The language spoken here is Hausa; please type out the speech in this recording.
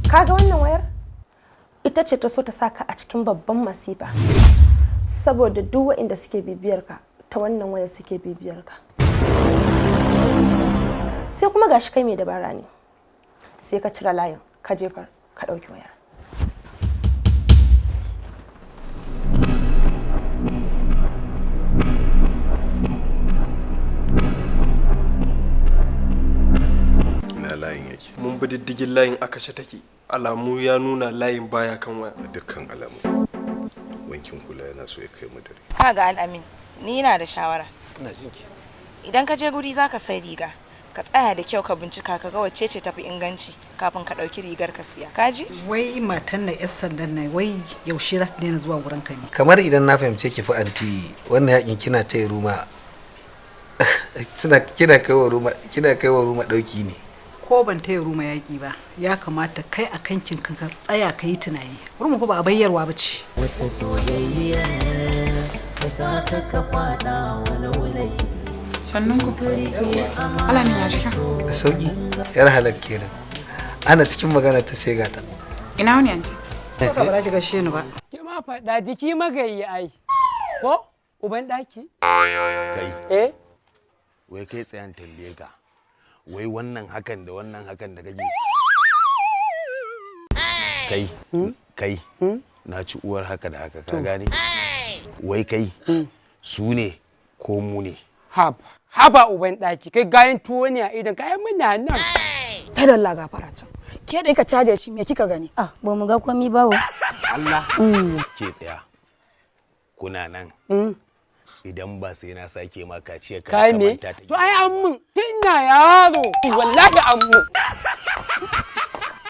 Kaga wannan wayar? Ita ce ta so ta saka a cikin babban masifa. Saboda duk waɗanda suke bibiyar ka ta wannan wayar suke bibiyar ka. Sai kuma gashi kai mai dabara ne. Sai ka cire layin, ka jefar, ka ɗauki wayar. Mun bi diddigin layin a kashe take. Alamu ya nuna layin baya kan waya. Dukkan alamu. Wankin kula yana so ya kai mu dare. Kaga Al'amin, ni ina da shawara. Ina jinki. Idan ka je guri zaka sai riga, ka tsaya da kyau ka bincika ka ga wacce ce tafi inganci kafin ka dauki rigar ka siya. Kaji? Wai matan na yar sandan nan wai yaushe za ta daina zuwa wurin ka ne? Kamar idan na fahimce ki fa anti wannan yakin kina taya ruma. kina kai wa ruma dauki ne. Ko ban taya ruma yaƙi ba ya kamata kai a kankin ka tsaya ka yi tunani ruma fa ba a bayyarwa ba ce. Wata soyayya ta sa ka faɗa wani wulayi. Sannun ku Alamin ya jika Da sauki yar halak kenan. Ana cikin magana ta sai gata. Ina wani anti? Ko ka bara ki gashe ni ba. Ki ma faɗa jiki magayi ai. Ko uban ɗaki? Kai. Wai kai tsayan tambaye ka. Wai wannan hakan da kake kai na ci uwar haka da haka ka gane wai kai su ne ko mu ne haba uban daki kai gayan tuwo ne a idan kayan muna nan kai da Allah gafara can ke da ka caje shi me kika gani ba mu ga komai ba Allah ke tsaya kuna nan idan ba sai na sake ma kaciya ka manta ta. To ai an mun tun ina yaro wallahi an mun